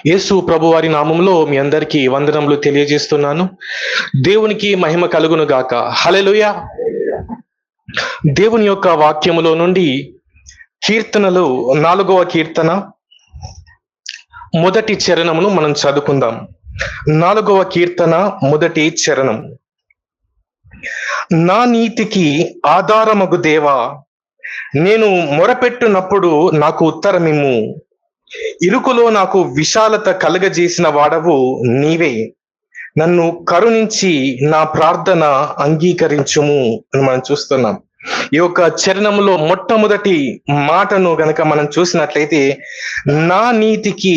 యేసు ప్రభు వారి నామంలో మీ అందరికీ వందనములు తెలియజేస్తున్నాను. దేవునికి మహిమ కలుగును గాక. హల్లెలూయా. దేవుని యొక్క వాక్యములో నుండి కీర్తనలు 4వ కీర్తన మొదటి చరణమును మనం చదువుకుందాం. 4వ కీర్తన మొదటి చరణం. నా నీతికి ఆధారమగు దేవా, నేను మొరపెట్టునప్పుడు నాకు ఉత్తరమిమ్ము. ఇరుకులో నాకు విశాలత కలగజేసిన వాడవు నీవే. నన్ను కరుణించి నా ప్రార్థన అంగీకరించుము అని మనం చూస్తున్నాం. ఈ యొక్క చరణంలో మొట్టమొదటి మాటను గనక మనం చూసినట్లయితే, నా నీతికి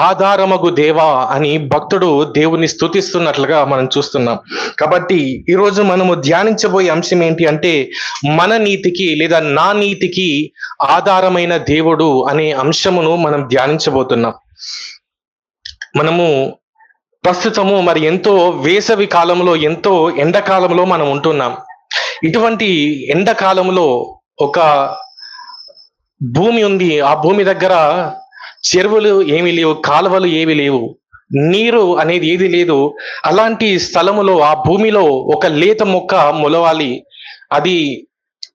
ఆధారమగు దేవా అని భక్తుడు దేవుని స్తుతిస్తున్నట్లుగా మనం చూస్తున్నాం. కాబట్టి ఈరోజు మనము ధ్యానించబోయే అంశం ఏంటి అంటే, మన నీతికి లేదా నా నీతికి ఆధారమైన దేవుడు అనే అంశమును మనం ధ్యానించబోతున్నాం. మనము ప్రస్తుతము మరి ఎంతో వేసవి కాలంలో, ఎంతో ఎండాకాలంలో మనం ఉంటున్నాం. ఇటువంటి ఎండాకాలంలో ఒక భూమి ఉంది. ఆ భూమి దగ్గర చెరువులు ఏమీ లేవు, కాలువలు ఏవి లేవు, నీరు అనేది ఏది లేదు. అలాంటి స్థలములో, ఆ భూమిలో ఒక లేత మొక్క మొలవాలి, అది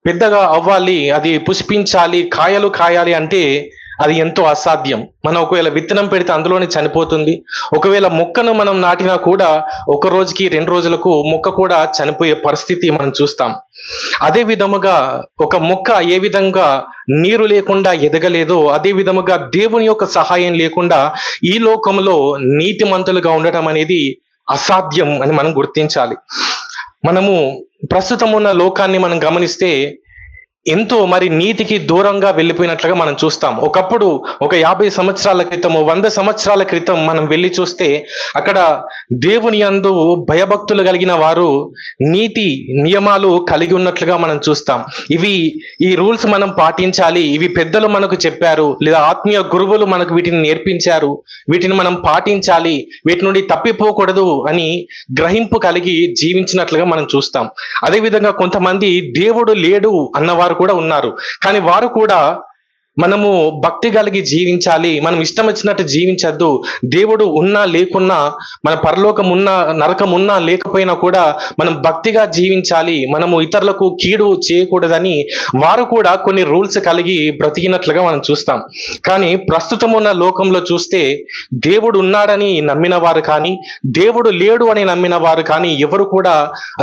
పెద్దగా అవ్వాలి, అది పుష్పించాలి, కాయలు కాయాలి అంటే అది ఎంతో అసాధ్యం. మనం ఒకవేళ విత్తనం పెడితే అందులోనే చనిపోతుంది. ఒకవేళ మొక్కను మనం నాటినా కూడా ఒక రోజుకి 2 రోజులకు మొక్క కూడా చనిపోయే పరిస్థితి మనం చూస్తాం. అదే విధముగా ఒక మొక్క ఏ విధంగా నీరు లేకుండా ఎదగలేదో, అదే విధముగా దేవుని యొక్క సహాయం లేకుండా ఈ లోకంలో నీతిమంతులుగా ఉండటం అనేది అసాధ్యం అని మనం గుర్తించాలి. మనము ప్రస్తుతం ఉన్న లోకాన్ని మనం గమనిస్తే ఎంతో మరి నీతికి దూరంగా వెళ్ళిపోయినట్లుగా మనం చూస్తాం. ఒకప్పుడు ఒక 50 సంవత్సరాల క్రితము, 100 సంవత్సరాల క్రితం మనం వెళ్ళి చూస్తే అక్కడ దేవుని యందు భయభక్తులు కలిగిన వారు నీతి నియమాలు కలిగి ఉన్నట్లుగా మనం చూస్తాం. ఈ రూల్స్ మనం పాటించాలి, ఇవి పెద్దలు మనకు చెప్పారు, లేదా ఆత్మీయ గురువులు మనకు వీటిని నేర్పించారు, వీటిని మనం పాటించాలి, వీటి నుండి తప్పిపోకూడదు అని గ్రహింపు కలిగి జీవించినట్లుగా మనం చూస్తాం. అదేవిధంగా కొంతమంది దేవుడు లేడు అన్నవారు కూడా ఉన్నారు. కానీ వారు కూడా మనము భక్తి కలిగి జీవించాలి, మనం ఇష్టం వచ్చినట్టు జీవించద్దు, దేవుడు ఉన్నా లేకున్నా, మన పరలోకం ఉన్నా నరకం ఉన్నా లేకపోయినా కూడా మనం భక్తిగా జీవించాలి, మనము ఇతరులకు కీడు చేయకూడదని వారు కూడా కొన్ని రూల్స్ కలిగి బ్రతికినట్లుగా మనం చూస్తాం. కానీ ప్రస్తుతం ఉన్న లోకంలో చూస్తే దేవుడు ఉన్నాడని నమ్మిన వారు కానీ, దేవుడు లేడు అని నమ్మిన వారు కానీ ఎవరు కూడా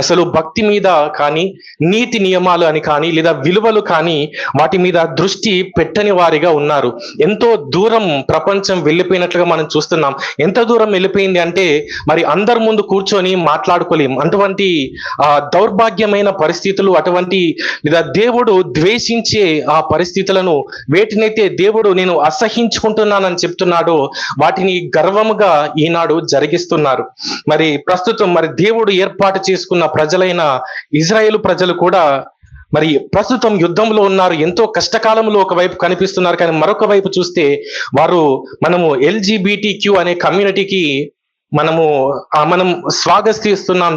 అసలు భక్తి మీద కానీ, నీతి నియమాలు అని కానీ, లేదా విలువలు కానీ వాటి మీద దృష్టి పెట్టని వారిగా ఉన్నారు. ఎంతో దూరం ప్రపంచం వెళ్ళిపోయినట్లుగా మనం చూస్తున్నాం. ఎంత దూరం వెళ్ళిపోయింది అంటే మరి అందరి ముందు కూర్చొని మాట్లాడుకోలేం. అటువంటి దౌర్భాగ్యమైన పరిస్థితులు, అటువంటి లేదా దేవుడు ద్వేషించే ఆ పరిస్థితులను, వేటినైతే దేవుడు నేను అసహించుకుంటున్నానని చెప్తున్నాడో వాటిని గర్వముగా ఈనాడు జరిగిస్తున్నారు. మరి ప్రస్తుతం మరి దేవుడు ఏర్పాటు చేసుకున్న ప్రజలైన ఇజ్రాయేలు ప్రజలు కూడా మరి ప్రస్తుతం యుద్ధంలో ఉన్నారు. ఎంతో కష్టకాలంలో ఒకవైపు కనిపిస్తున్నారు, కానీ మరొక వైపు చూస్తే వారు మనము LGBTQ అనే కమ్యూనిటీకి మనం స్వాగతిస్తున్నాం,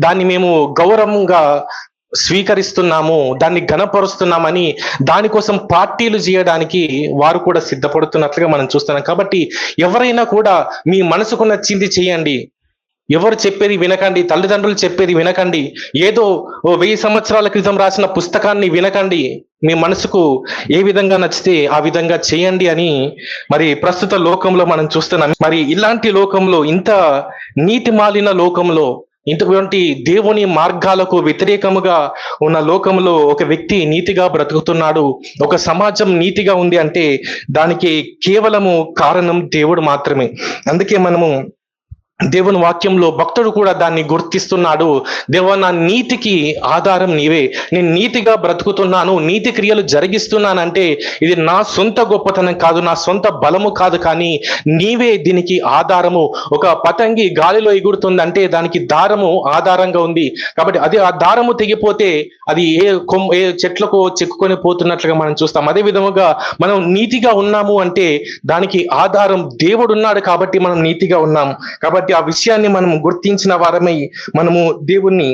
దాన్ని మేము గౌరవంగా స్వీకరిస్తున్నాము, దాన్ని ఘనపరుస్తున్నామని దానికోసం పార్టీలు చేయడానికి వారు కూడా సిద్ధపడుతున్నట్లుగా మనం చూస్తున్నాం. కాబట్టి ఎవరైనా కూడా మీ మనసుకు నచ్చింది చేయండి, ఎవరు చెప్పేది వినకండి, తల్లిదండ్రులు చెప్పేది వినకండి, ఏదో 1000 సంవత్సరాల క్రితం రాసిన పుస్తకాన్ని వినకండి, మీ మనసుకు ఏ విధంగా నచ్చితే ఆ విధంగా చేయండి అని మరి ప్రస్తుత లోకంలో మనం చూస్తున్నాం. మరి ఇలాంటి లోకంలో, ఇంత నీతి మాలిన లోకంలో, ఇటువంటి దేవుని మార్గాలకు వ్యతిరేకముగా ఉన్న లోకంలో ఒక వ్యక్తి నీతిగా బ్రతుకుతున్నాడు, ఒక సమాజం నీతిగా ఉంది అంటే దానికి కేవలము కారణం దేవుడు మాత్రమే. అందుకే మనము దేవుని వాక్యంలో భక్తుడు కూడా దాన్ని గుర్తిస్తున్నాడు. దేవా, నా నీతికి ఆధారం నీవే, నేను నీతిగా బ్రతుకుతున్నాను, నీతి క్రియలు జరిగిస్తున్నానంటే ఇది నా సొంత గొప్పతనం కాదు, నా సొంత బలము కాదు, కానీ నీవే దీనికి ఆధారము. ఒక పతంగి గాలిలో ఎగురుతుందంటే దానికి దారము ఆధారంగా ఉంది. కాబట్టి అది ఆ దారము తెగిపోతే అది ఏ చెట్లకు చెక్కుకొని పోతున్నట్లుగా మనం చూస్తాం. అదే విధముగా మనం నీతిగా ఉన్నాము అంటే దానికి ఆధారం దేవుడు ఉన్నాడు కాబట్టి మనం నీతిగా ఉన్నాము. కాబట్టి ఆ విషయాన్ని మనం గుర్తించిన వారమై మనము దేవుణ్ణి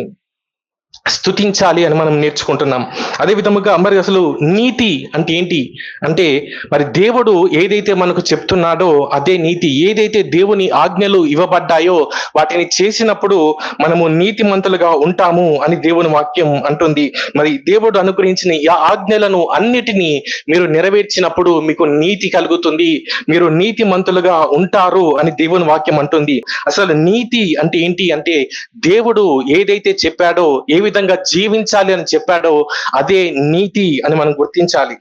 స్తుతించాలి అని మనం నేర్చుకుంటున్నాం. అదే విధముగా మరి అసలు నీతి అంటే ఏంటి అంటే, మరి దేవుడు ఏదైతే మనకు చెప్తున్నాడో అదే నీతి. ఏదైతే దేవుని ఆజ్ఞలు ఇవ్వబడ్డాయో వాటిని చేసినప్పుడు మనము నీతిమంతులుగా ఉంటాము అని దేవుని వాక్యం అంటుంది. మరి దేవుడు అనుగ్రహించిన ఈ ఆజ్ఞలను అన్నిటినీ మీరు నెరవేర్చినప్పుడు మీకు నీతి కలుగుతుంది, మీరు నీతిమంతులుగా ఉంటారు అని దేవుని వాక్యం అంటుంది. అసలు నీతి అంటే ఏంటి అంటే, దేవుడు ఏదైతే చెప్పాడో, ఏ విధంగా జీవించాలి అని చెప్పాడో అదే నీతి అని మనం గుర్తించాలి.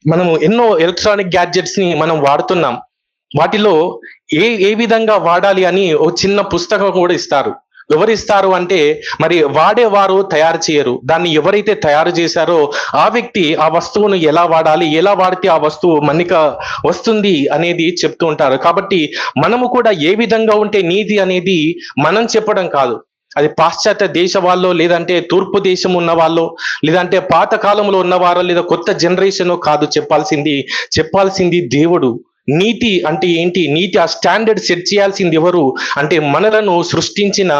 మనము ఎన్నో ఎలక్ట్రానిక్ గ్యాడ్జెట్స్ ని మనం వాడుతున్నాం. వాటిలో ఏ విధంగా వాడాలి అని ఒక చిన్న పుస్తకం కూడా ఇస్తారు. ఎవరిస్తారు అంటే, మరి వాడేవారు తయారు చేయరు. దాన్ని ఎవరైతే తయారు చేశారో ఆ వ్యక్తి ఆ వస్తువును ఎలా వాడాలి, ఎలా వాడితే ఆ వస్తువు మన్నిక వస్తుంది అనేది చెప్తూ ఉంటారు. కాబట్టి మనము కూడా ఏ విధంగా ఉంటే నీతి అనేది మనం చెప్పడం కాదు, అది పాశ్చాత్య దేశ వాళ్ళు, లేదంటే తూర్పు దేశం ఉన్న వాళ్ళు, లేదంటే పాత కాలంలో ఉన్నవారు, లేదా కొత్త జనరేషన్ కాదు చెప్పాల్సింది దేవుడు. నీతి అంటే ఏంటి? నీతి ఆ స్టాండర్డ్ సెట్ చేయాల్సింది ఎవరు అంటే, మనలను సృష్టించిన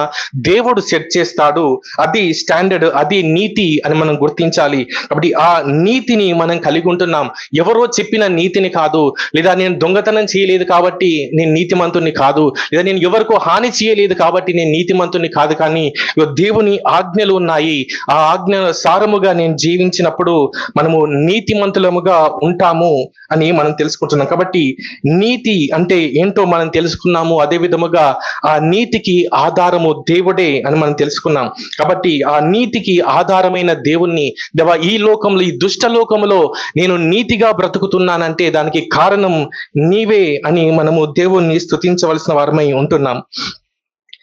దేవుడు సెట్ చేస్తాడు. అది స్టాండర్డ్, అది నీతి అని మనం గుర్తించాలి. కాబట్టి ఆ నీతిని మనం కలిగి ఉంటున్నాం. ఎవరో చెప్పిన నీతిని కాదు, లేదా నేను దొంగతనం చేయలేదు కాబట్టి నేను నీతిమంతుని కాదు, లేదా నేను ఎవరికో హాని చేయలేదు కాబట్టి నేను నీతిమంతుని కాదు, కానీ దేవుని ఆజ్ఞలు ఉన్నాయి. ఆ ఆజ్ఞ సారముగా నేను జీవించినప్పుడు మనము నీతిమంతులముగా ఉంటాము అని మనం తెలుసుకుంటున్నాం. కాబట్టి నీతి అంటే ఏంటో మనం తెలుసుకున్నాము. అదే విధముగా ఆ నీతికి ఆధారము దేవుడే అని మనం తెలుసుకున్నాం. కాబట్టి ఆ నీతికి ఆధారమైన దేవుణ్ణి, దేవా ఈ లోకంలో, ఈ దుష్ట లోకంలో నేను నీతిగా బ్రతుకుతున్నానంటే దానికి కారణం నీవే అని మనము దేవుణ్ణి స్తుతించవలసిన వారమై ఉంటున్నాం.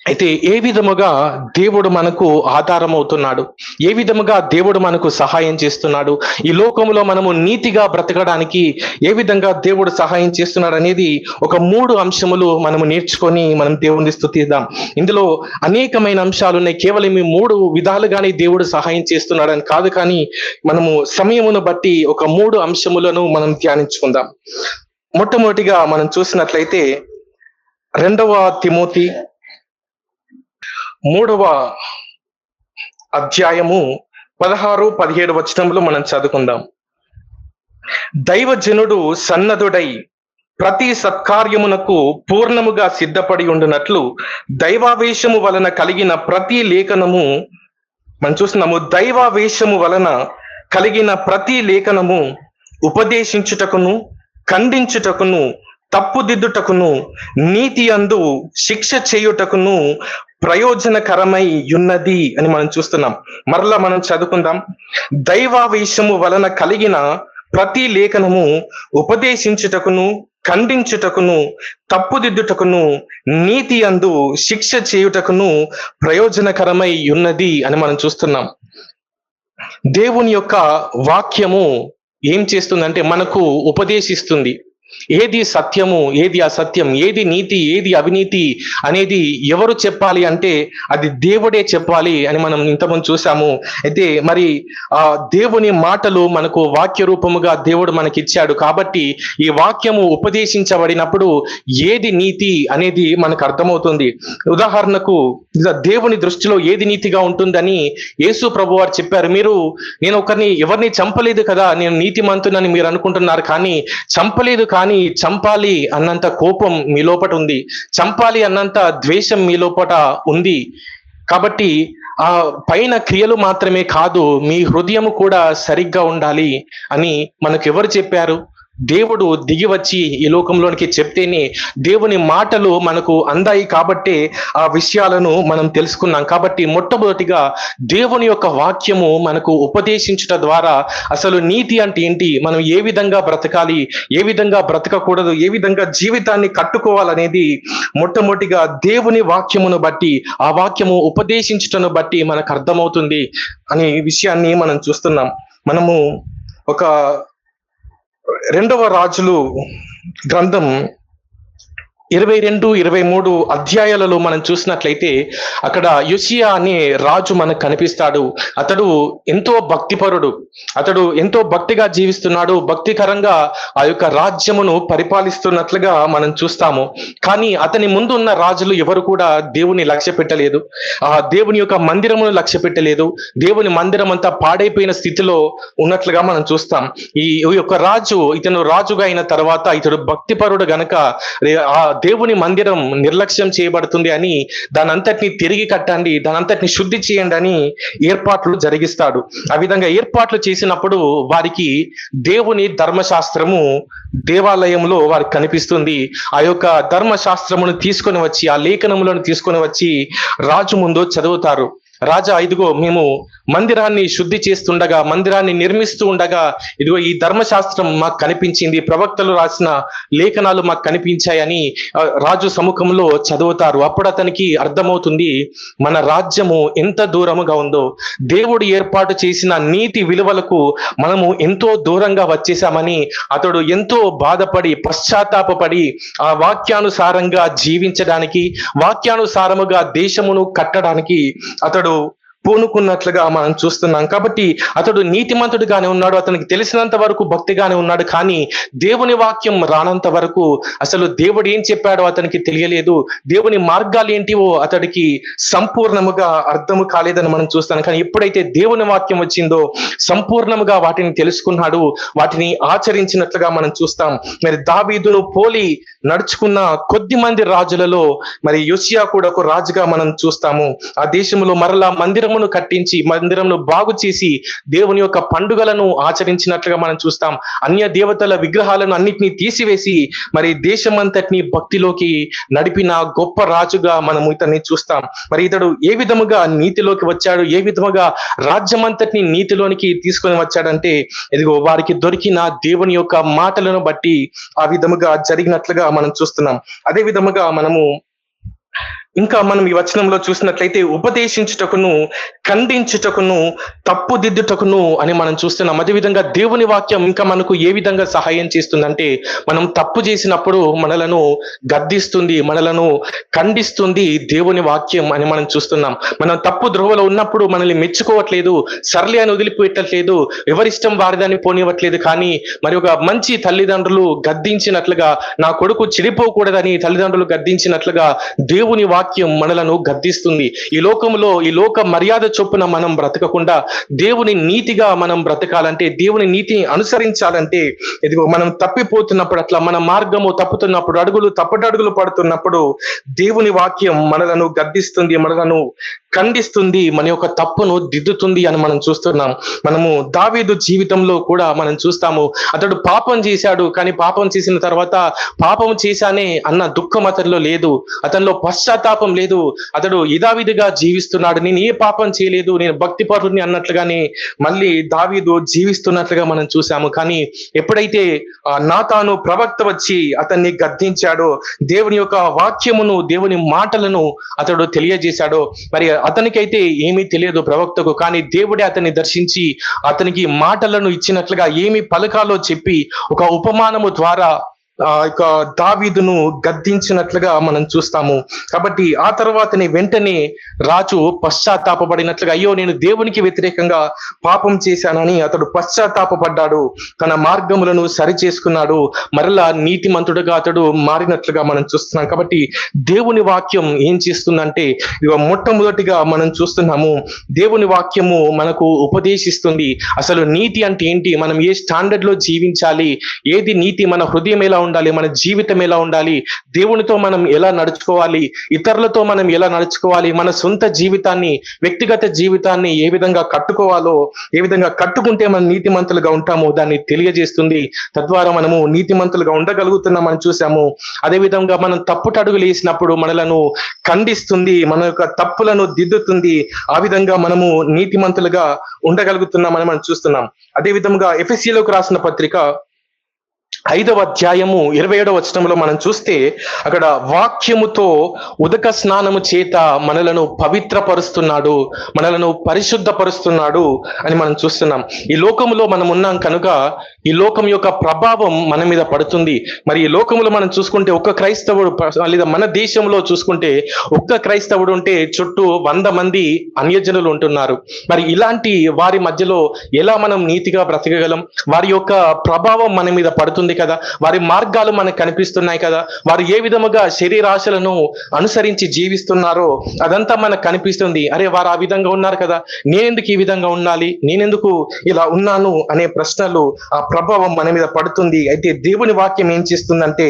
అయితే ఏ విధముగా దేవుడు మనకు ఆధారం అవుతున్నాడు, ఏ విధముగా దేవుడు మనకు సహాయం చేస్తున్నాడు, ఈ లోకంలో మనము నీతిగా బ్రతకడానికి ఏ విధంగా దేవుడు సహాయం చేస్తున్నాడు అనేది ఒక 3 అంశములు మనము నేర్చుకొని మనం దేవుని స్తుతిద్దాం. ఇందులో అనేకమైన అంశాలు ఉన్నాయి. కేవలం ఈ 3 విధాలుగానే దేవుడు సహాయం చేస్తున్నాడని కాదు, కానీ మనము సమయమును బట్టి ఒక 3 అంశములను మనం ధ్యానించుకుందాం. మొట్టమొదటిగా మనం చూసినట్లయితే 2వ తిమోతి 3వ అధ్యాయము 16-17 వచనములు మనం చదువుకుందాం. దైవజనుడు సన్నదుడై ప్రతి సత్కార్యమునకు పూర్ణముగా సిద్ధపడి ఉండునట్లు దైవావేశము వలన కలిగిన ప్రతి లేఖనము మనం చూస్తున్నాము. దైవావేశము వలన కలిగిన ప్రతి లేఖనము ఉపదేశించుటకును, ఖండించుటకును, తప్పుదిద్దుటకును, నీతి అందు శిక్ష చేయుటకును ప్రయోజనకరమై ఉన్నది అని మనం చూస్తున్నాం. మరలా మనం చదువుకుందాం. దైవావేశము వలన కలిగిన ప్రతి లేఖనము ఉపదేశించుటకును, ఖండించుటకును, తప్పుదిద్దుటకును, నీతి అందు శిక్ష చేయుటకును ప్రయోజనకరమై ఉన్నది అని మనం చూస్తున్నాం. దేవుని యొక్క వాక్యము ఏం చేస్తుందంటే మనకు ఉపదేశిస్తుంది. ఏది సత్యము, ఏది అసత్యం, ఏది నీతి, ఏది అవినీతి అనేది ఎవరు చెప్పాలి అంటే అది దేవుడే చెప్పాలి అని మనం ఇంతకుముందు చూసాము. అయితే మరి ఆ దేవుని మాటలు మనకు వాక్య రూపముగా దేవుడు మనకి ఇచ్చాడు. కాబట్టి ఈ వాక్యము ఉపదేశించబడినప్పుడు ఏది నీతి అనేది మనకు అర్థమవుతుంది. ఉదాహరణకు దేవుని దృష్టిలో ఏది నీతిగా ఉంటుందని యేసు ప్రభు వారు చెప్పారు. నేను ఎవరిని చంపలేదు కదా, నేను నీతిమంతునని మీరు అనుకుంటున్నారు, కానీ చంపలేదు, కానీ చంపాలి అన్నంత కోపం మీ లోపట ఉంది, చంపాలి అన్నంత ద్వేషం మీ లోపట ఉంది. కాబట్టి ఆ పైన క్రియలు మాత్రమే కాదు, మీ హృదయం కూడా సరిగ్గా ఉండాలి అని మనకు ఎవరు చెప్పారు? దేవుడు దిగి వచ్చి ఈ లోకంలోనికి చెప్తేనే దేవుని మాటలు మనకు అందాయి. కాబట్టి ఆ విషయాలను మనం తెలుసుకున్నాం. కాబట్టి మొట్టమొదటిగా దేవుని యొక్క వాక్యము మనకు ఉపదేశించుట ద్వారా అసలు నీతి అంటే ఏంటి, మనం ఏ విధంగా బ్రతకాలి, ఏ విధంగా బ్రతకకూడదు, ఏ విధంగా జీవితాన్ని కట్టుకోవాలనేది మొట్టమొదటిగా దేవుని వాక్యమును బట్టి, ఆ వాక్యము ఉపదేశించుటను బట్టి మనకు అర్థమవుతుంది అనే విషయాన్ని మనం చూస్తున్నాం. మనము ఒక 2వ రాజులు గ్రంథం 22, 23 అధ్యాయాలలో మనం చూసినట్లయితే అక్కడ యోషియా అనే రాజు మనకు కనిపిస్తాడు. అతడు ఎంతో భక్తిపరుడు. అతడు ఎంతో భక్తిగా జీవిస్తున్నాడు. భక్తికరంగా ఆ యొక్క రాజ్యమును పరిపాలిస్తున్నట్లుగా మనం చూస్తాము. కానీ అతని ముందు ఉన్న రాజులు ఎవరు కూడా దేవుని లక్ష్య పెట్టలేదు. దేవుని యొక్క మందిరమును లక్ష్య పెట్టలేదు. దేవుని మందిరం అంతా పాడైపోయిన స్థితిలో ఉన్నట్లుగా మనం చూస్తాం. ఈ యొక్క రాజు, ఇతను రాజుగా అయిన తర్వాత ఇతడు భక్తిపరుడు గనక ఆ దేవుని మందిరం నిర్లక్ష్యం చేయబడుతుంది అని దానంతటిని తిరిగి కట్టండి, దానంతటిని శుద్ధి చేయండి అని ఏర్పాట్లు జరిగిస్తాడు. ఆ విధంగా ఏర్పాట్లు చేసినప్పుడు వారికి దేవుని ధర్మశాస్త్రము దేవాలయంలో వారికి కనిపిస్తుంది. ఆ యొక్క ధర్మశాస్త్రమును తీసుకొని వచ్చి, ఆ లేఖనములను తీసుకొని వచ్చి రాజు ముందు చదువుతారు. రాజా, ఇదిగో మేము మందిరాన్ని శుద్ధి చేస్తుండగా, మందిరాన్ని నిర్మిస్తూ ఉండగా ఇదిగో ఈ ధర్మశాస్త్రం మాకు కనిపించింది, ప్రవక్తలు రాసిన లేఖనాలు మాకు కనిపించాయని రాజు సముఖంలో చదువుతారు. అప్పుడు అతనికి అర్థమవుతుంది మన రాజ్యము ఎంత దూరముగా ఉందో, దేవుడు ఏర్పాటు చేసిన నీతి విలువలకు మనము ఎంతో దూరంగా వచ్చేసామని అతడు ఎంతో బాధపడి పశ్చాత్తాపపడి ఆ వాక్యానుసారంగా జీవించడానికి, వాక్యానుసారముగా దేశమును కట్టడానికి అతడు పూనుకున్నట్లుగా మనం చూస్తున్నాం. కాబట్టి అతడు నీతిమంతుడిగానే ఉన్నాడు, అతనికి తెలిసినంత వరకు భక్తిగానే ఉన్నాడు. కానీ దేవుని వాక్యం రానంత వరకు అసలు దేవుడు ఏం చెప్పాడో అతనికి తెలియలేదు. దేవుని మార్గాలు ఏంటివో అతడికి సంపూర్ణముగా అర్థము కాలేదని మనం చూస్తాం. కానీ ఎప్పుడైతే దేవుని వాక్యం వచ్చిందో సంపూర్ణముగా వాటిని తెలుసుకున్నాడు, వాటిని ఆచరించినట్లుగా మనం చూస్తాం. మరి దావీదును పోలి నడుచుకున్న కొద్ది మంది రాజులలో మరి యోషియా కూడా ఒక రాజుగా మనం చూస్తాము. ఆ దేశంలో మరలా మందిరమును కట్టించి, మందిరమును బాగు చేసి దేవుని యొక్క పండుగలను ఆచరించినట్లుగా మనం చూస్తాం. అన్య దేవతల విగ్రహాలను అన్నిటినీ తీసివేసి మరి దేశమంతటిని భక్తిలోకి నడిపిన గొప్ప రాజుగా మనం ఇతన్ని చూస్తాం. మరి ఇతడు ఏ విధముగా నీతిలోకి వచ్చాడు, ఏ విధముగా రాజ్యమంతటిని నీతిలోనికి తీసుకొని వచ్చాడంటే ఇదిగో వారికి దొరికిన దేవుని యొక్క మాటలను బట్టి ఆ విధముగా జరిగినట్లుగా మనం చూస్తున్నాం. అదే విధముగా ఇంకా మనం ఈ వచనంలో చూసినట్లయితే ఉపదేశించుటకును, ఖండించుటకును, తప్పుదిద్దుటకును అని మనం చూస్తున్నాం. అదేవిధంగా దేవుని వాక్యం ఇంకా మనకు ఏ విధంగా సహాయం చేస్తుందంటే, మనం తప్పు చేసినప్పుడు మనలను గద్దిస్తుంది, మనలను ఖండిస్తుంది దేవుని వాక్యం అని మనం చూస్తున్నాం. మనం తప్పు ద్రోవలో ఉన్నప్పుడు మనల్ని మెచ్చుకోవట్లేదు, సర్లే అని వదిలిపెట్టట్లేదు, ఎవరిష్టం వారిదాన్ని పోనివ్వట్లేదు. కానీ మరి ఒక మంచి తల్లిదండ్రులు గద్దించినట్లుగా, నా కొడుకు చెడిపోకూడదని తల్లిదండ్రులు గద్దించినట్లుగా దేవుని వాక్యం మనలను గద్దిస్తుంది. ఈ లోకంలో ఈ లోక మర్యాద చొప్పున మనం బ్రతకకుండా దేవుని నీతిగా మనం బ్రతకాలంటే, దేవుని నీతిని అనుసరించాలంటే ఇదిగో మనం తప్పిపోతున్నప్పుడు, అట్లా మన మార్గము తప్పుతున్నప్పుడు, తప్పటడుగులు పడుతున్నప్పుడు దేవుని వాక్యం మనలను గద్దిస్తుంది, మనలను ఖండిస్తుంది, మన యొక్క తప్పును దిద్దుతుంది అని మనం చూస్తున్నాం. మనము దావీదు జీవితంలో కూడా మనం చూస్తాము. అతడు పాపం చేశాడు, కానీ పాపం చేసిన తర్వాత పాపం చేశానే అన్న దుఃఖం అతనిలో లేదు, అతనిలో పశ్చాత్తాపం లేదు. అతడు యథావిధిగా జీవిస్తున్నాడు. నేను ఏ పాపం చేయలేదు, నేను భక్తిపరుని అన్నట్లుగానే మళ్ళీ దావీదు జీవిస్తున్నట్లుగా మనం చూసాము. కానీ ఎప్పుడైతే నాతాను ప్రవక్త వచ్చి అతన్ని గద్దించాడో, దేవుని యొక్క వాక్యమును, దేవుని మాటలను అతడు తెలియజేశాడో, మరి అతనికైతే ఏమీ తెలియదు ప్రవక్తకు. కానీ దేవుడే అతన్ని దర్శించి అతనికి మాటలను ఇచ్చినట్లుగా ఏమి పలకాలో చెప్పి ఒక ఉపమానము ద్వారా దావీదును గద్దించినట్లుగా మనం చూస్తాము. కాబట్టి ఆ తర్వాతనే వెంటనే రాజు పశ్చాత్తాపడినట్లుగా, అయ్యో నేను దేవునికి వ్యతిరేకంగా పాపం చేశానని అతడు పశ్చాత్తాపడ్డాడు, తన మార్గములను సరి చేసుకున్నాడు, మరలా నీతిమంతుడుగా అతడు మారినట్లుగా మనం చూస్తున్నాం. కాబట్టి దేవుని వాక్యం ఏం చేస్తుందంటే, మొట్టమొదటిగా మనం చూస్తున్నాము, దేవుని వాక్యము మనకు ఉపదేశిస్తుంది అసలు నీతి అంటే ఏంటి, మనం ఏ స్టాండర్డ్ లో జీవించాలి, ఏది నీతి, మన హృదయం ఎలా ఉండాలి, మన జీవితం ఎలా ఉండాలి, దేవునితో మనం ఎలా నడుచుకోవాలి, ఇతరులతో మనం ఎలా నడుచుకోవాలి, మన సొంత జీవితాన్ని, వ్యక్తిగత జీవితాన్ని ఏ విధంగా కట్టుకోవాలో, ఏ విధంగా కట్టుకుంటే మనం నీతిమంతులుగా ఉంటామో దాన్ని తెలియజేస్తుంది. తద్వారా మనము నీతిమంతులుగా ఉండగలుగుతున్నామని చూసాము. అదే విధంగా మనం తప్పుటడుగులు వేసినప్పుడు మనలను ఖండిస్తుంది, మన యొక్క తప్పులను దిద్దుతుంది. ఆ విధంగా మనము నీతిమంతులుగా ఉండగలుగుతున్నామని మనం చూస్తున్నాం. అదే విధంగా ఎఫెసీయులకు రాసిన పత్రిక 5వ అధ్యాయము 27వ వచనంలో మనం చూస్తే అక్కడ వాక్యముతో ఉదక స్నానము చేత మనలను పవిత్రపరుస్తున్నాడు, మనలను పరిశుద్ధపరుస్తున్నాడు అని మనం చూస్తున్నాం. ఈ లోకములో మనం ఉన్నాం కనుక ఈ లోకం యొక్క ప్రభావం మన మీద పడుతుంది. మరి ఈ లోకంలో మనం చూసుకుంటే ఒక్క క్రైస్తవుడు లేదా మన దేశంలో చూసుకుంటే ఒక్క క్రైస్తవుడు ఉంటే చుట్టూ 100 మంది అన్యజనులు ఉంటున్నారు. మరి ఇలాంటి వారి మధ్యలో ఎలా మనం నీతిగా బ్రతకగలం? వారి యొక్క ప్రభావం మన మీద పడుతుంది కదా, వారి మార్గాలు మనకు కనిపిస్తున్నాయి కదా, వారు ఏ విధముగా శరీరాశలను అనుసరించి జీవిస్తున్నారో అదంతా మనకు కనిపిస్తుంది. అరే, వారు ఆ విధంగా ఉన్నారు కదా, నేనెందుకు ఈ విధంగా ఉండాలి, నేనెందుకు ఇలా ఉన్నాను అనే ప్రశ్నలు ఆ ప్రభావం మన మీద పడుతుంది. అయితే దేవుని వాక్యం ఏం చేస్తుందంటే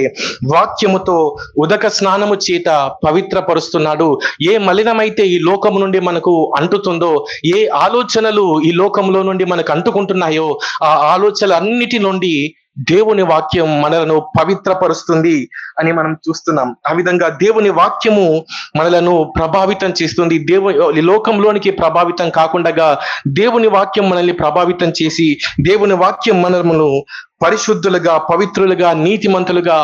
వాక్యముతో ఉదక స్నానము చేత పవిత్రపరుస్తున్నాడు. ఏ మలినమైతే ఈ లోకము నుండి మనకు అంటుతుందో, ఏ ఆలోచనలు ఈ లోకంలో నుండి మనకు అంటుకుంటున్నాయో ఆ ఆలోచనలు అన్నిటి నుండి దేవుని వాక్యం మనలను పవిత్రపరుస్తుంది అని మనం చూస్తున్నాం. ఆ విధంగా దేవుని వాక్యము మనలను ప్రభావితం చేస్తుంది. ఈ లోకంలోనికి ప్రభావితం కాకుండా దేవుని వాక్యం మనల్ని ప్రభావితం చేసి దేవుని వాక్యం మనలను పరిశుద్ధులుగా, పవిత్రులుగా, నీతిమంతులుగా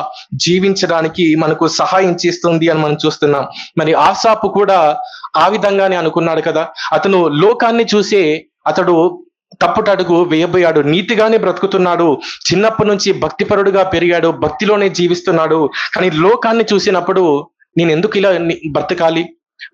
జీవించడానికి మనకు సహాయం చేస్తుంది అని మనం చూస్తున్నాం. మరి ఆసాపు కూడా ఆ విధంగానే అనుకున్నాడు కదా, అతను లోకాన్ని చూసే అతడు తప్పుటడుగు వేయబోయాడు. నీతిగానే బ్రతుకుతున్నాడు, చిన్నప్పటి నుంచి భక్తిపరుడుగా పెరిగాడు, భక్తిలోనే జీవిస్తున్నాడు. కానీ లోకాన్ని చూసినప్పుడు నేను ఎందుకు ఇలా బ్రతకాలి,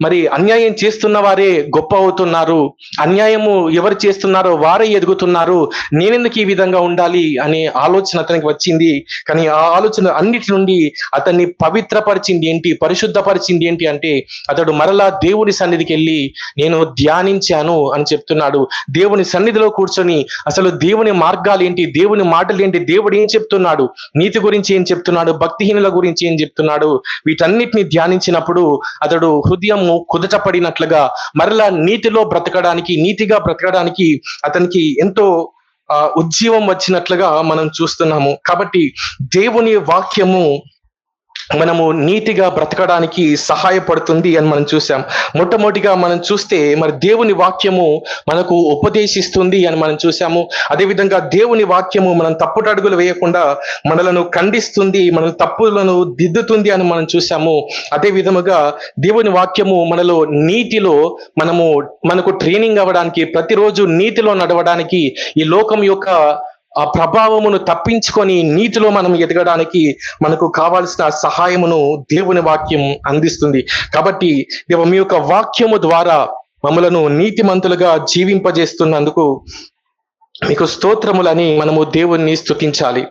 మరి అన్యాయం చేస్తున్న వారే గొప్ప అవుతున్నారు, అన్యాయము ఎవరు చేస్తున్నారో వారే ఎదుగుతున్నారు, నేనెందుకు ఈ విధంగా ఉండాలి అనే ఆలోచన అతనికి వచ్చింది. కానీ ఆ ఆలోచన అన్నిటి నుండి అతన్ని పవిత్రపరిచింది ఏంటి, పరిశుద్ధపరిచింది ఏంటి అంటే అతడు మరలా దేవుని సన్నిధికి వెళ్ళి నేను ధ్యానించాను అని చెప్తున్నాడు. దేవుని సన్నిధిలో కూర్చొని అసలు దేవుని మార్గాలు ఏంటి, దేవుని మాటలు ఏంటి, దేవుడు ఏం చెప్తున్నాడు, నీతి గురించి ఏం చెప్తున్నాడు, భక్తిహీనుల గురించి ఏం చెప్తున్నాడు, వీటన్నిటిని ధ్యానించినప్పుడు అతడు హృదయం కుదుటపడినట్లుగా మరలా నీతిలో బ్రతకడానికి, నీతిగా బ్రతకడానికి అతనికి ఎంతో ఉజ్జీవం వచ్చినట్లుగా మనం చూస్తున్నాము. కాబట్టి దేవుని వాక్యము మనము నీతిగా బ్రతకడానికి సహాయపడుతుంది అని మనం చూసాం. మొట్టమొదటిగా మనం చూస్తే మరి దేవుని వాక్యము మనకు ఉపదేశిస్తుంది అని మనం చూసాము. అదేవిధంగా దేవుని వాక్యము మనం తప్పుటడుగులు వేయకుండా మనలను ఖండిస్తుంది, మన తప్పులను దిద్దుతుంది అని మనం చూసాము. అదే విధముగా దేవుని వాక్యము మనలో నీతిలో మనకు ట్రైనింగ్ అవ్వడానికి, ప్రతిరోజు నీతిలో నడవడానికి, ఈ లోకం యొక్క ఆ ప్రభావమును తప్పించుకొని నీతిలో మనం ఎదగడానికి మనకు కావాల్సిన సహాయమును దేవుని వాక్యం అందిస్తుంది. కాబట్టి మీ యొక్క వాక్యము ద్వారా మమ్మలను నీతిమంతులుగా జీవింపజేస్తున్నందుకు మీకు స్తోత్రములని మనము దేవుణ్ణి స్తుతించాలి.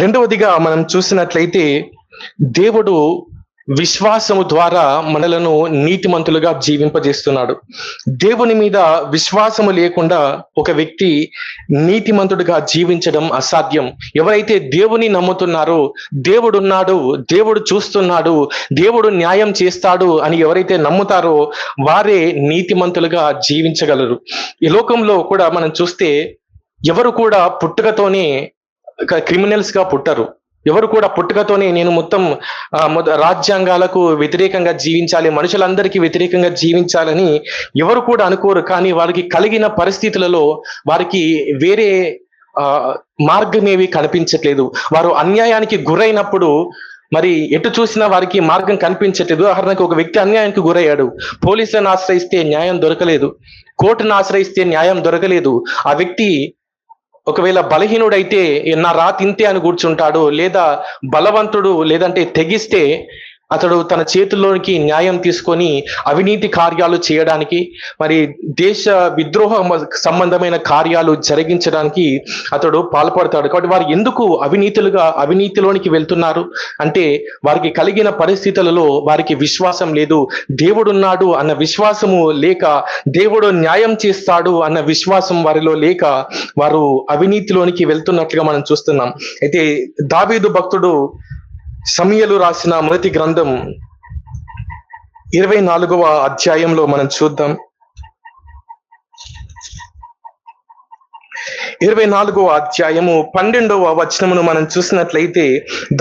రెండవదిగా మనం చూసినట్లయితే దేవుడు విశ్వాసము ద్వారా మనలను నీతిమంతులుగా జీవింపజేస్తున్నాడు. దేవుని మీద విశ్వాసము లేకుండా ఒక వ్యక్తి నీతిమంతుడిగా జీవించడం అసాధ్యం. ఎవరైతే దేవుని నమ్ముతున్నారో, దేవుడున్నాడు, దేవుడు చూస్తున్నాడు, దేవుడు న్యాయం చేస్తాడు అని ఎవరైతే నమ్ముతారో వారే నీతిమంతులుగా జీవించగలరు. ఈ లోకంలో కూడా మనం చూస్తే ఎవరు కూడా పుట్టుకతోనే క్రిమినల్స్ గా పుట్టరు. ఎవరు కూడా పుట్టుకతోనే నేను మొత్తం రాజ్యాంగాలకు వ్యతిరేకంగా జీవించాలి, మనుషులందరికీ వ్యతిరేకంగా జీవించాలని ఎవరు కూడా అనుకోరు. కానీ వారికి కలిగిన పరిస్థితులలో వారికి వేరే మార్గమేవి కనిపించట్లేదు. వారు అన్యాయానికి గురైనప్పుడు మరి ఎటు చూసినా వారికి మార్గం కనిపించట్లేదు. ఉదాహరణకు ఒక వ్యక్తి అన్యాయానికి గురయ్యాడు, పోలీసులను ఆశ్రయిస్తే న్యాయం దొరకలేదు, కోర్టును ఆశ్రయిస్తే న్యాయం దొరకలేదు. ఆ వ్యక్తి ఒకవేళ బలహీనుడైతే నా రాతింతే అని కూర్చుంటాడు, లేదా బలవంతుడు లేదంటే తెగిస్తే అతడు తన చేతుల్లోనికి న్యాయం తీసుకొని అవినీతి కార్యాలు చేయడానికి, మరి దేశ విద్రోహ సంబంధమైన కార్యాలు జరిగించడానికి అతడు పాల్పడతాడు. కాబట్టి వారు ఎందుకు అవినీతిలోనికి వెళ్తున్నారు అంటే వారికి కలిగిన పరిస్థితులలో వారికి విశ్వాసం లేదు. దేవుడున్నాడు అన్న విశ్వాసము లేక, దేవుడు న్యాయం చేస్తాడు అన్న విశ్వాసం వారిలో లేక వారు అవినీతిలోనికి వెళ్తున్నట్లుగా మనం చూస్తున్నాం. అయితే దావీదు భక్తుడు సమూయేలు రాసిన మొదటి గ్రంథం 24వ అధ్యాయంలో మనం చూద్దాం. 24వ అధ్యాయము 12వ వచనమును మనం చూసినట్లయితే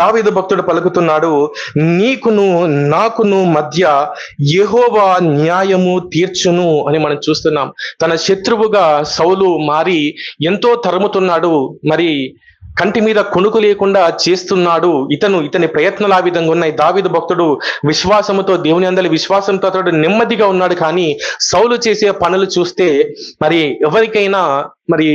దావీదు భక్తుడు పలుకుతున్నాడు, నీకును నాకును మధ్య యెహోవా న్యాయము తీర్చును అని మనం చూస్తున్నాం. తన శత్రువుగా సౌలు మారి ఎంతో తరుముతున్నాడు. మరి కంటి మీద కునుకు లేకుండా చేస్తున్నాడు. ఇతని ప్రయత్నాలు ఆ విధంగా ఉన్నాయి. దావీదు భక్తుడు విశ్వాసముతో, దేవుని యందలి విశ్వాసంతో అతడు నెమ్మదిగా ఉన్నాడు. కానీ సౌలు చేసే పనులు చూస్తే మరి ఎవరికైనా మరి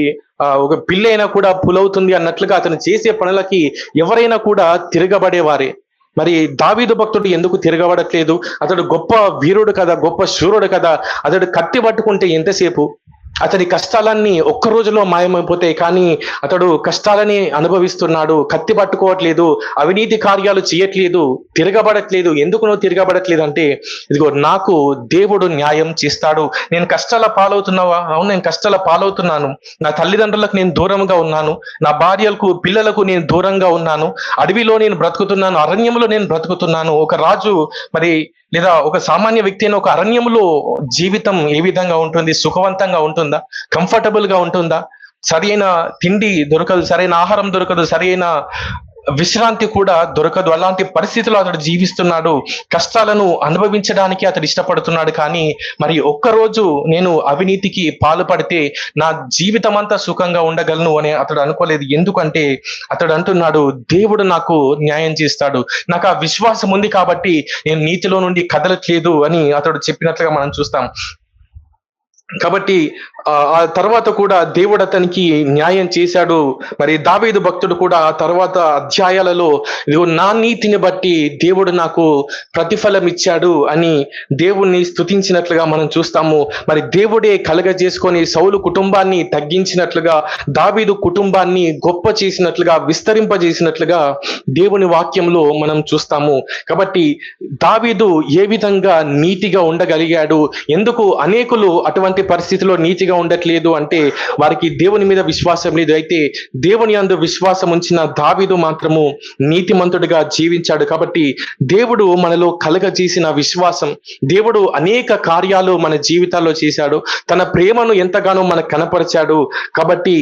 ఒక పిల్లైనా కూడా పులవుతుంది అన్నట్లుగా అతను చేసే పనులకి ఎవరైనా కూడా తిరగబడేవారే. మరి దావీదు భక్తుడు ఎందుకు తిరగబడట్లేదు? అతడు గొప్ప వీరుడు కదా, గొప్ప శూరుడు కదా. అతడు కత్తి పట్టుకుంటే ఎంతసేపు? అతని కష్టాలన్నీ ఒక్క రోజులో మాయమైపోతాయి. కానీ అతడు కష్టాలని అనుభవిస్తున్నాడు, కత్తి పట్టుకోవట్లేదు, అవినీతి కార్యాలు చేయట్లేదు, తిరగబడట్లేదు. ఎందుకు నువ్వు తిరగబడట్లేదు అంటే, ఇదిగో నాకు దేవుడు న్యాయం చేస్తాడు. నేను కష్టాల పాలవుతున్నావా? అవును, నేను కష్టాల పాలవుతున్నాను. నా తల్లిదండ్రులకు నేను దూరంగా ఉన్నాను, నా భార్యలకు పిల్లలకు నేను దూరంగా ఉన్నాను, అడవిలో నేను బ్రతుకుతున్నాను, అరణ్యంలో నేను బ్రతుకుతున్నాను. ఒక రాజు మరి లేదా ఒక సామాన్య వ్యక్తి అయిన ఒక అరణ్యంలో జీవితం ఏ విధంగా ఉంటుంది? సుఖవంతంగా ఉంటుందా? కంఫర్టబుల్ గా ఉంటుందా? సరైన తిండి దొరకదు, సరైన ఆహారం దొరకదు, సరైన విశ్రాంతి కూడా దొరకదు. అలాంటి పరిస్థితుల్లో అతడు జీవిస్తున్నాడు. కష్టాలను అనుభవించడానికి అతడు ఇష్టపడుతున్నాడు. కానీ మరి ఒక్కరోజు నేను అవినీతికి పాల్పడితే నా జీవితం అంతా సుఖంగా ఉండగలను అని అతడు అనుకోలేదు. ఎందుకంటే అతడు అంటున్నాడు, దేవుడు నాకు న్యాయం చేస్తాడు, నాకు ఆ విశ్వాసం ఉంది కాబట్టి నేను నీతిలో నుండి కదలట్లేదు అని అతడు చెప్పినట్లుగా మనం చూస్తాం. కాబట్టి ఆ తర్వాత కూడా దేవుడు అతనికి న్యాయం చేశాడు. మరి దావీదు భక్తుడు కూడా ఆ తర్వాత అధ్యాయాలలో నా నీతిని బట్టి దేవుడు నాకు ప్రతిఫలం ఇచ్చాడు అని దేవుణ్ణి స్తుతించినట్లుగా మనం చూస్తాము. మరి దేవుడే కలగజేసుకొని సౌలు కుటుంబాన్ని తగ్గించినట్లుగా, దావీదు కుటుంబాన్ని గొప్ప చేసినట్లుగా, విస్తరింపజేసినట్లుగా దేవుని వాక్యంలో మనం చూస్తాము. కాబట్టి దావీదు ఏ విధంగా నీతిగా ఉండగలిగాడు? ఎందుకు అనేకులు అటువంటి పరిస్థితిలో నీతిగా ఉండట్లేదు అంటే వారికి దేవుని మీద విశ్వాసం లేదు. అయితే దేవుని యందు విశ్వాసం ఉంచిన దావీదు మాత్రము నీతిమంతుడిగా జీవించాడు. కాబట్టి దేవుడు మనలో కలగజేసిన విశ్వాసం, దేవుడు అనేక కార్యాలు మన జీవితాల్లో చేశాడు, తన ప్రేమను ఎంతగానో మనకు కనపరిచాడు. కాబట్టి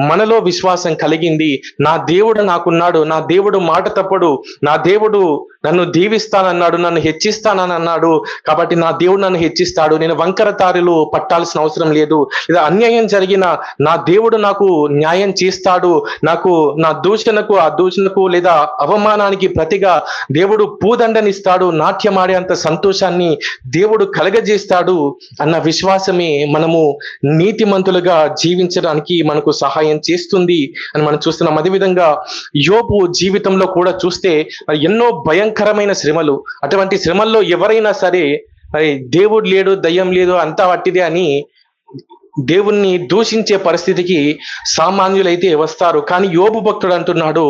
మనలో విశ్వాసం కలిగింది. నా దేవుడు నాకున్నాడు, నా దేవుడు మాట తప్పడు, నా దేవుడు నన్ను దీవిస్తానన్నాడు, నన్ను హెచ్చిస్తానని అన్నాడు. కాబట్టి నా దేవుడు నన్ను హెచ్చిస్తాడు. నేను వంకర తారులు పట్టాల్సిన అవసరం లేదు. లేదా అన్యాయం జరిగిన నా దేవుడు నాకు న్యాయం చేస్తాడు. నాకు నా ఆ దూషణకు లేదా అవమానానికి ప్రతిగా దేవుడు పూదండనిస్తాడు, నాట్యమాడే అంత సంతోషాన్ని దేవుడు కలగజేస్తాడు అన్న విశ్వాసమే మనము నీతిమంతులుగా జీవించడానికి మనకు సహాయం చేస్తుంది అని మనం చూస్తున్నాం. అదేవిధంగా యోబు జీవితంలో కూడా చూస్తే ఎన్నో భయంకరమైన శ్రమలు, అటువంటి శ్రమల్లో ఎవరైనా సరే మరి దేవుడు లేడు, దయ్యం లేదు, అంతా వట్టిదే అని దేవుణ్ణి దూషించే పరిస్థితికి సామాన్యులైతే వస్తారు. కానీ యోబు భక్తుడు అంటున్నాడు,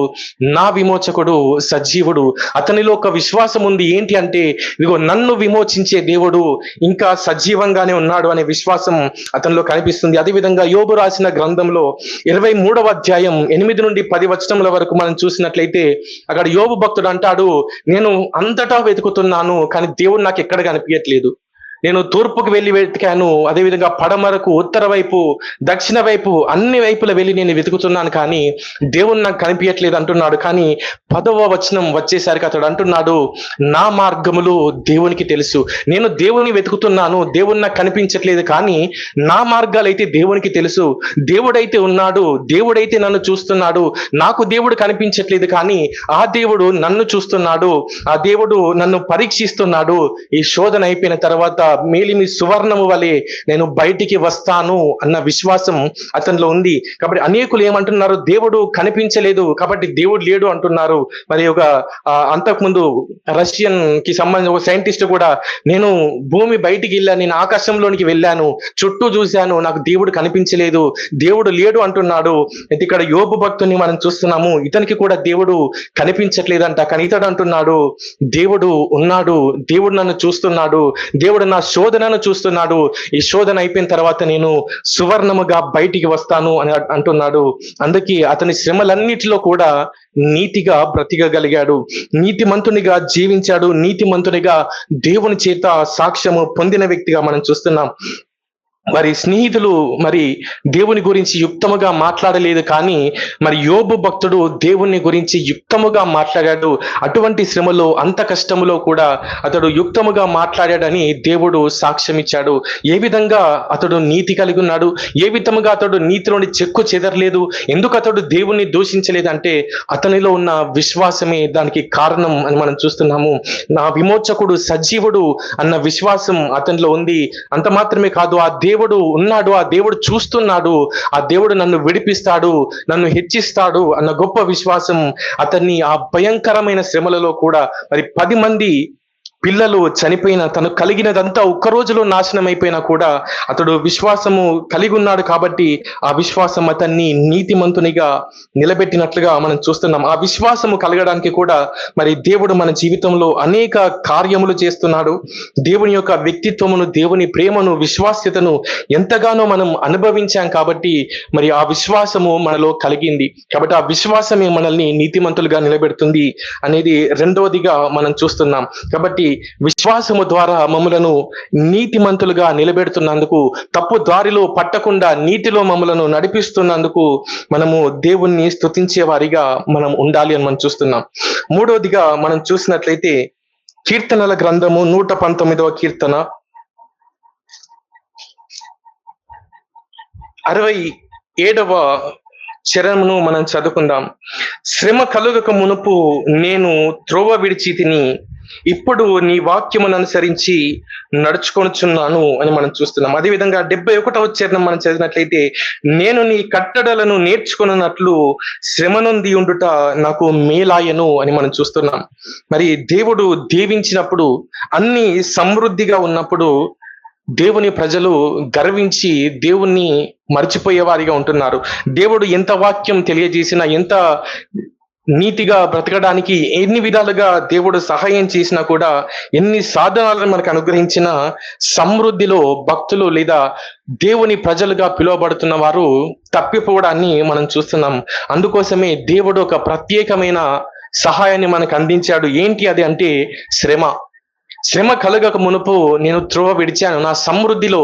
నా విమోచకుడు సజీవుడు, అతనిలో ఒక విశ్వాసం ఉంది. ఏంటి అంటే, ఇదిగో నన్ను విమోచించే దేవుడు ఇంకా సజీవంగానే ఉన్నాడు అనే విశ్వాసం అతనిలో కనిపిస్తుంది. అదేవిధంగా యోబు రాసిన గ్రంథంలో 23వ అధ్యాయం 8 నుండి 10 వచనముల వరకు మనం చూసినట్లయితే అక్కడ యోబు భక్తుడు అంటాడు, నేను అంతటా వెతుకుతున్నాను కానీ దేవుడు నాకు ఎక్కడ కనిపించట్లేదు. నేను తూర్పుకు వెళ్ళి వెతికాను, అదేవిధంగా పడమరకు, ఉత్తర వైపు, దక్షిణ వైపు, అన్ని వైపుల వెళ్ళి నేను వెతుకుతున్నాను కానీ దేవుడు నాకు కనిపించట్లేదు అంటున్నాడు. కానీ 10వ వచనం వచ్చేసరికి అతడు అంటున్నాడు, నా మార్గములు దేవునికి తెలుసు. నేను దేవుని వెతుకుతున్నాను, దేవుడు నాకు కనిపించట్లేదు, కానీ నా మార్గాలు అయితే దేవునికి తెలుసు. దేవుడైతే ఉన్నాడు, దేవుడైతే నన్ను చూస్తున్నాడు. నాకు దేవుడు కనిపించట్లేదు కానీ ఆ దేవుడు నన్ను చూస్తున్నాడు, ఆ దేవుడు నన్ను పరీక్షిస్తున్నాడు. ఈ శోధన అయిపోయిన తర్వాత మేలిమి సువర్ణము వలె నేను బయటికి వస్తాను అన్న విశ్వాసం అతనిలో ఉంది. కాబట్టి అనేకులు ఏమంటున్నారు, దేవుడు కనిపించలేదు కాబట్టి దేవుడు లేడు అంటున్నారు. మరి ఒక అంతకుముందు రష్యన్ కి సంబంధించిన ఒక సైంటిస్ట్ కూడా, నేను భూమి బయటికి వెళ్ళాను, నేను ఆకాశంలోనికి వెళ్ళాను, చుట్టూ చూశాను, నాకు దేవుడు కనిపించలేదు, దేవుడు లేడు అంటున్నాడు. అయితే ఇక్కడ యోబు భక్తుని మనం చూస్తున్నాము, ఇతనికి కూడా దేవుడు కనిపించట్లేదంట. కానీ ఇతడు అంటున్నాడు, దేవుడు ఉన్నాడు, దేవుడు నన్ను చూస్తున్నాడు, దేవుడు నా శోధనను చూస్తున్నాడు. ఈ శోధన అయిపోయిన తర్వాత నేను సువర్ణముగా బయటికి వస్తాను అని అంటున్నాడు. అందుకే అతని శ్రమలన్నిటిలో కూడా నీతిగా బ్రతికగలిగాడు, నీతిమంతునిగా జీవించాడు, నీతిమంతునిగా దేవుని చేత సాక్ష్యము పొందిన వ్యక్తిగా మనం చూస్తున్నాం. మరి స్నేహితులు మరి దేవుని గురించి యుక్తముగా మాట్లాడలేదు, కానీ మరి యోబు భక్తుడు దేవుని గురించి యుక్తముగా మాట్లాడాడు. అటువంటి శ్రమలో, అంత కష్టములో కూడా అతడు యుక్తముగా మాట్లాడాడని దేవుడు సాక్ష్యం ఇచ్చాడు. ఏ విధంగా అతడు నీతి కలిగి ఉన్నాడు, ఏ విధముగా అతడు నీతిలోని చెక్కు చెదరలేదు, ఎందుకు అతడు దేవుణ్ణి దూషించలేదంటే అతనిలో ఉన్న విశ్వాసమే దానికి కారణం అని మనం చూస్తున్నాము. నా విమోచకుడు సజీవుడు అన్న విశ్వాసం అతనిలో ఉంది. అంత మాత్రమే కాదు, ఆ దేవుడు ఉన్నాడు, ఆ దేవుడు చూస్తున్నాడు, ఆ దేవుడు నన్ను విడిపిస్తాడు, నన్ను హెచ్చిస్తాడు అన్న గొప్ప విశ్వాసం అతన్ని ఆ భయంకరమైన శ్రమలలో కూడా, మరి 10 మంది పిల్లలు చనిపోయిన, తను కలిగినదంతా ఒక్క రోజులో నాశనం అయిపోయినా కూడా అతడు విశ్వాసము కలిగి ఉన్నాడు. కాబట్టి ఆ విశ్వాసం అతన్ని నీతిమంతునిగా నిలబెట్టినట్లుగా మనం చూస్తున్నాం. ఆ విశ్వాసము కలగడానికి కూడా మరి దేవుడు మన జీవితంలో అనేక కార్యములు చేస్తున్నాడు. దేవుని యొక్క వ్యక్తిత్వమును, దేవుని ప్రేమను, విశ్వాస్యతను ఎంతగానో మనం అనుభవించాం. కాబట్టి మరి ఆ విశ్వాసము మనలో కలిగింది. కాబట్టి ఆ విశ్వాసమే మనల్ని నీతిమంతులుగా నిలబెడుతుంది అనేది రెండవదిగా మనం చూస్తున్నాం. కాబట్టి విశ్వాసము ద్వారా మమ్మలను నీతిమంతులుగా నిలబెడుతున్నందుకు, తప్పు దారిలో పట్టకుండా నీతిలో మమ్మలను నడిపిస్తున్నందుకు మనము దేవుణ్ణి స్తుతించే వారిగా మనం ఉండాలి అని మనం చూస్తున్నాం. మూడవదిగా మనం చూసినట్లయితే కీర్తనల గ్రంథము 119వ కీర్తన 67వ చరణమును మనం చదువుకుందాం. శ్రమ కలుగక మునుపు నేను త్రోవ విడిచి తిని, ఇప్పుడు నీ వాక్యమును అనుసరించి నడుచుకొనుచున్నాను అని మనం చూస్తున్నాం. అదేవిధంగా 71వ చరణం మనం చదివినట్లయితే, నేను నీ కట్టడలను నేర్చుకున్నట్లు శ్రమ నొంది ఉండుట నాకు మేలాయను అని మనం చూస్తున్నాం. మరి దేవుడు దీవించినప్పుడు, అన్ని సమృద్ధిగా ఉన్నప్పుడు దేవుని ప్రజలు గర్వించి దేవుణ్ణి మర్చిపోయే వారిగా ఉంటున్నారు. దేవుడు ఎంత వాక్యం తెలియజేసినా, ఎంత నీతిగా బ్రతకడానికి ఎన్ని విధాలుగా దేవుడు సహాయం చేసినా కూడా, ఎన్ని సాధనాలను మనకు అనుగ్రహించిన సమృద్ధిలో భక్తులు లేదా దేవుని ప్రజలుగా పిలువబడుతున్న వారు తప్పిపోవడాన్ని మనం చూస్తున్నాం. అందుకోసమే దేవుడు ఒక ప్రత్యేకమైన సహాయాన్ని మనకు అందించాడు. ఏంటి అది అంటే శ్రమ. శ్రమ కలగక మునుపు నేను త్రోవ విడిచాను. నా సమృద్ధిలో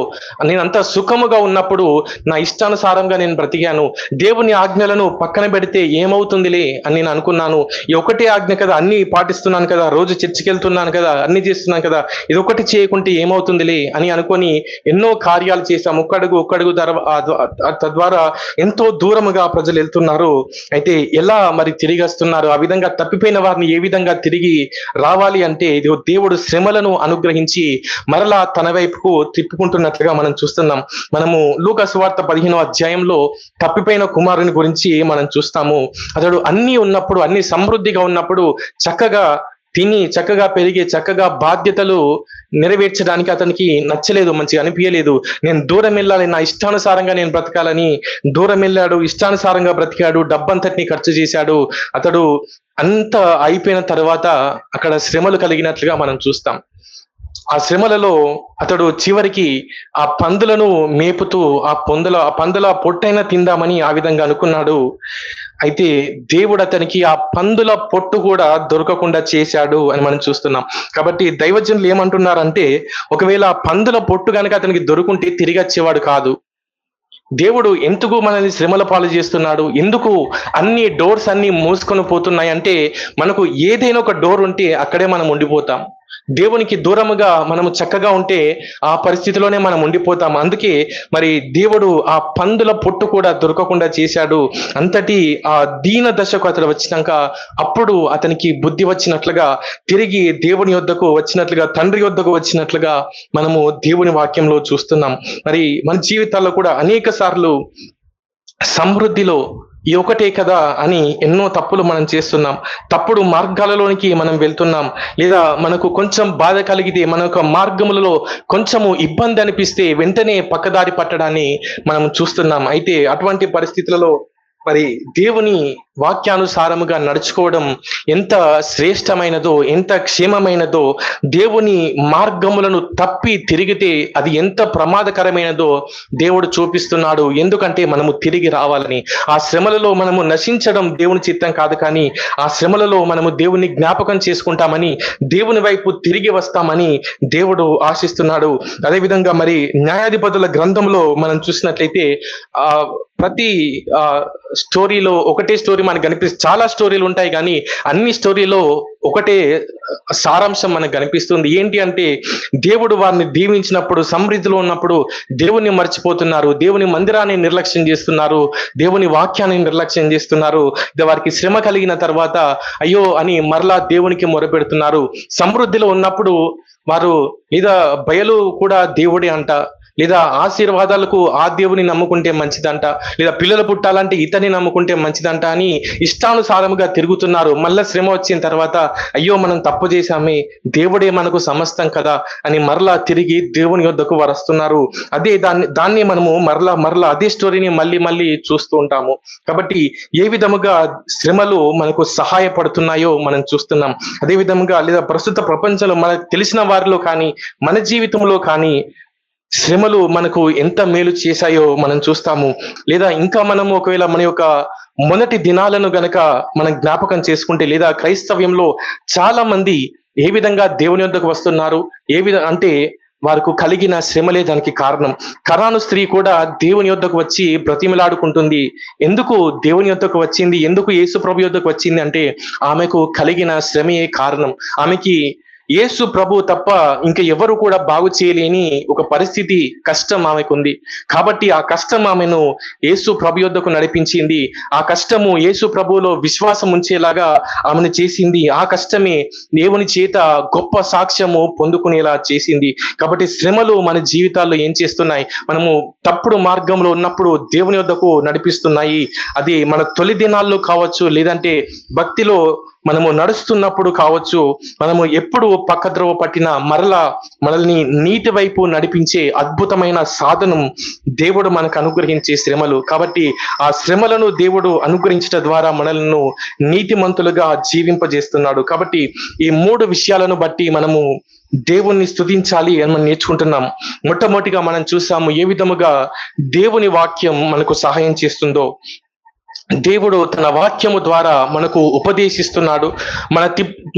నేనంతా సుఖముగా ఉన్నప్పుడు నా ఇష్టానుసారంగా నేను బ్రతికాను. దేవుని ఆజ్ఞలను పక్కన పెడితే ఏమవుతుందిలే అని నేను అనుకున్నాను. ఈ ఒకటే ఆజ్ఞ కదా, అన్ని పాటిస్తున్నాను కదా, రోజు చర్చికి వెళ్తున్నాను కదా, అన్ని చేస్తున్నాను కదా, ఇది ఒకటి చేయకుంటే ఏమవుతుందిలే అని అనుకొని ఎన్నో కార్యాలు చేశాం. ఒక్కడుగు తద్వారా ఎంతో దూరముగా ప్రజలు వెళ్తున్నారు. అయితే ఎలా మరి తిరిగి వస్తున్నారు? ఆ విధంగా తప్పిపోయిన వారిని ఏ విధంగా తిరిగి రావాలి అంటే, ఇది దేవుడు శ్రమలను అనుగ్రహించి మరలా తన వైపుకు తిప్పుకుంటున్నట్లుగా మనం చూస్తున్నాం. మనము లూకా సువార్త 15వ అధ్యాయంలో తప్పిపోయిన కుమారుని గురించి మనం చూస్తాము. అతడు అన్ని ఉన్నప్పుడు, అన్ని సమృద్ధిగా ఉన్నప్పుడు చక్కగా తిని, చక్కగా పెరిగి, చక్కగా బాధ్యతలు నెరవేర్చడానికి అతనికి నచ్చలేదు, మంచిగా అనిపించలేదు. నేను దూరం వెళ్ళాలి, నా ఇష్టానుసారంగా నేను బ్రతకాలని దూరం వెళ్ళాడు. ఇష్టానుసారంగా బ్రతికాడు, డబ్బంతటిని ఖర్చు చేశాడు. అతడు అంత అయిపోయిన తర్వాత అక్కడ శ్రమలు కలిగినట్లుగా మనం చూస్తాం. ఆ శ్రమలలో అతడు చివరికి ఆ పందులను మేపుతూ ఆ పందుల పొట్టైనా తిందామని ఆ విధంగా అనుకున్నాడు. అయితే దేవుడు అతనికి ఆ పందుల పొట్టు కూడా దొరకకుండా చేశాడు అని మనం చూస్తున్నాం. కాబట్టి దైవజనులు ఏమంటున్నారంటే, ఒకవేళ ఆ పందుల పొట్టు కనుక అతనికి దొరుకుంటే తిరిగి వచ్చేవాడు కాదు. దేవుడు ఎందుకు మనల్ని శ్రమల పాలు చేస్తున్నాడు? ఎందుకు అన్ని డోర్స్ అన్ని మూసుకొని పోతున్నాయి అంటే, మనకు ఏదైనా ఒక డోర్ ఉంటే అక్కడే మనం ఉండిపోతాం. దేవునికి దూరముగా మనము చక్కగా ఉంటే ఆ పరిస్థితిలోనే మనం ఉండిపోతాం. అందుకే మరి దేవుడు ఆ పందుల పొట్టు కూడా దొరకకుండా చేశాడు. అంతటి ఆ దీన దశకు అతడు వచ్చినాక అప్పుడు అతనికి బుద్ధి వచ్చినట్లుగా, తిరిగి దేవుని యొద్దకు వచ్చినట్లుగా, తండ్రి యొద్దకు వచ్చినట్లుగా మనము దేవుని వాక్యంలో చూస్తున్నాం. మరి మన జీవితాల్లో కూడా అనేక సార్లు సమృద్ధిలో ఈ ఒకటే కదా అని ఎన్నో తప్పులు మనం చేస్తున్నాం. తప్పుడు మార్గాలలోనికి మనం వెళ్తున్నాం. లేదా మనకు కొంచెం బాధ కలిగితే, మన యొక్క మార్గములలో కొంచెము ఇబ్బంది అనిపిస్తే వెంటనే పక్కదారి పట్టడాన్ని మనం చూస్తున్నాం. అయితే అటువంటి పరిస్థితులలో మరి దేవుని వాక్యానుసారముగా నడుచుకోవడం ఎంత శ్రేష్టమైనదో, ఎంత క్షేమమైనదో, దేవుని మార్గములను తప్పి తిరిగితే అది ఎంత ప్రమాదకరమైనదో దేవుడు చూపిస్తున్నాడు. ఎందుకంటే మనము తిరిగి రావాలని. ఆ శ్రమలలో మనము నశించడం దేవుని చిత్తం కాదు, కానీ ఆ శ్రమలలో మనము దేవుని జ్ఞాపకం చేసుకుంటామని, దేవుని వైపు తిరిగి వస్తామని దేవుడు ఆశిస్తున్నాడు. అదేవిధంగా మరి న్యాయాధిపతుల గ్రంథంలో మనం చూసినట్లయితే ఆ ప్రతి ఆ స్టోరీలో ఒకటే స్టోరీ మనకు కనిపిస్తుంది. చాలా స్టోరీలు ఉంటాయి, కానీ అన్ని స్టోరీలో ఒకటే సారాంశం మనకు కనిపిస్తుంది. ఏంటి అంటే, దేవుడు వారిని దీవించినప్పుడు, సమృద్ధిలో ఉన్నప్పుడు దేవుని మర్చిపోతున్నారు, దేవుని మందిరాన్ని నిర్లక్ష్యం చేస్తున్నారు, దేవుని వాక్యాన్ని నిర్లక్ష్యం చేస్తున్నారు. వారికి శ్రమ కలిగిన తర్వాత అయ్యో అని మరలా దేవునికి మొరపెడుతున్నారు. సమృద్ధిలో ఉన్నప్పుడు వారు లేదా బయలు కూడా దేవుడే అంట, లేదా ఆశీర్వాదాలకు ఆ దేవుని నమ్ముకుంటే మంచిదంట, లేదా పిల్లలు పుట్టాలంటే ఇతని నమ్ముకుంటే మంచిదంట అని ఇష్టానుసారముగా తిరుగుతున్నారు. మళ్ళా శ్రమ వచ్చిన తర్వాత అయ్యో మనం తప్పు చేశామే, దేవుడే మనకు సమస్తం కదా అని మరలా తిరిగి దేవుని యొద్దకు వస్తున్నారు. అదే దాన్ని మనము మరలా అదే స్టోరీని మళ్ళీ చూస్తూ ఉంటాము. కాబట్టి ఏ విధముగా శ్రమలు మనకు సహాయపడుతున్నాయో మనం చూస్తున్నాం. అదే విధముగా లేదా ప్రస్తుత ప్రపంచంలో మనకు తెలిసిన వారిలో కానీ, మన జీవితంలో కానీ శ్రమలు మనకు ఎంత మేలు చేశాయో మనం చూస్తాము. లేదా ఇంకా మనము ఒకవేళ మన యొక్క మొదటి దినాలను గనక మనం జ్ఞాపకం చేసుకుంటే, లేదా క్రైస్తవ్యంలో చాలా మంది ఏ విధంగా దేవుని యొద్దకు వస్తున్నారు, అంటే వారికి కలిగిన శ్రమలే దానికి కారణం. కనాను స్త్రీ కూడా దేవుని యొద్దకు వచ్చి బ్రతిమిలాడుకుంటుంది. ఎందుకు దేవుని యొద్దకు వచ్చింది, ఎందుకు యేసు ప్రభు యొద్దకు వచ్చింది అంటే ఆమెకు కలిగిన శ్రమే కారణం. ఆమెకి యేసు ప్రభు తప్ప ఇంకా ఎవరు కూడా బాగు చేయలేని ఒక పరిస్థితి, కష్టం ఆమెకుంది. కాబట్టి ఆ కష్టం ఆమెను యేసు ప్రభు యొద్దకు నడిపించింది. ఆ కష్టము యేసు ప్రభువులో విశ్వాసం ఉంచేలాగా ఆమెను చేసింది. ఆ కష్టమే దేవుని చేత గొప్ప సాక్ష్యము పొందుకునేలా చేసింది. కాబట్టి శ్రమలు మన జీవితాల్లో ఏం చేస్తున్నాయి, మనము తప్పుడు మార్గంలో ఉన్నప్పుడు దేవుని యొద్దకు నడిపిస్తున్నాయి. అది మన తొలి దినాల్లో కావచ్చు, లేదంటే భక్తిలో మనము నడుస్తున్నప్పుడు కావచ్చు, మనము ఎప్పుడు పక్కద్రోవ పట్టిన మరలా మనల్ని నీటి వైపు నడిపించే అద్భుతమైన సాధనం దేవుడు మనకు అనుగ్రహించే శ్రమలు. కాబట్టి ఆ శ్రమలను దేవుడు అనుగ్రహించడం ద్వారా మనల్ని నీతిమంతులుగా జీవింపజేస్తున్నాడు. కాబట్టి ఈ 3 విషయాలను బట్టి మనము దేవుణ్ణి స్తుతించాలి అని మనం నేర్చుకుంటున్నాం. మొట్టమొదటిగా మనం చూసాము ఏ విధముగా దేవుని వాక్యం మనకు సహాయం చేస్తుందో. దేవుడు తన వాక్యము ద్వారా మనకు ఉపదేశిస్తున్నాడు,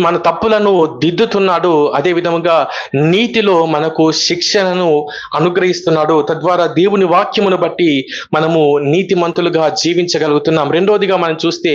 మన తప్పులను దిద్దుతున్నాడు. అదే విధముగా నీతిలో మనకు శిక్షణను అనుగ్రహిస్తున్నాడు. తద్వారా దేవుని వాక్యమును బట్టి మనము నీతిమంతులుగా జీవించగలుగుతున్నాం. రెండోదిగా మనం చూస్తే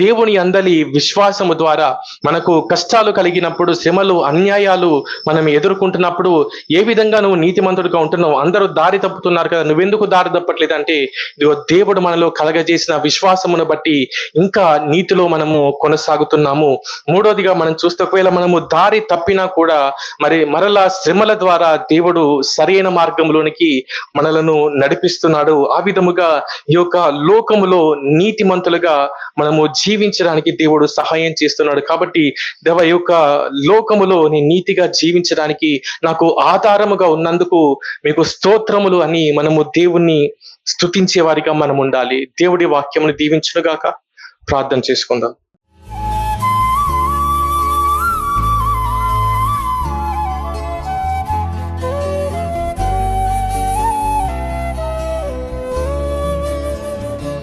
దేవుని అందలి విశ్వాసము ద్వారా మనకు కష్టాలు కలిగినప్పుడు, శ్రమలు, అన్యాయాలు మనం ఎదుర్కొంటున్నప్పుడు ఏ విధంగా నువ్వు నీతిమంతుడిగా ఉంటున్నావు, అందరూ దారి తప్పుతున్నారు కదా, నువ్వెందుకు దారి తప్పట్లేదు అంటే ఇదిగో దేవుడు మనలో కలగజేసిన విశ్వాసమును బట్టి ఇంకా నీతిలో మనము కొనసాగుతున్నాము. మూడోదిగా మనం చూస్తే ఒకవేళ మనము దారి తప్పినా కూడా మరలా శ్రమల ద్వారా దేవుడు సరైన మార్గంలోనికి మనలను నడిపిస్తున్నాడు. ఆ విధముగా ఈ యొక్క లోకములో నీతిమంతులుగా మనము జీవించడానికి దేవుడు సహాయం చేస్తున్నాడు. కాబట్టి దేవ ఈ యొక్క లోకములో నేను నీతిగా జీవించడానికి నాకు ఆధారముగా ఉన్నందుకు మీకు స్తోత్రములు అని మనము దేవుణ్ణి స్తుతించే వారిగా మనం ఉండాలి. దేవుడి వాక్యమును దీవించునుగాక. ప్రార్థన చేసుకుందాం.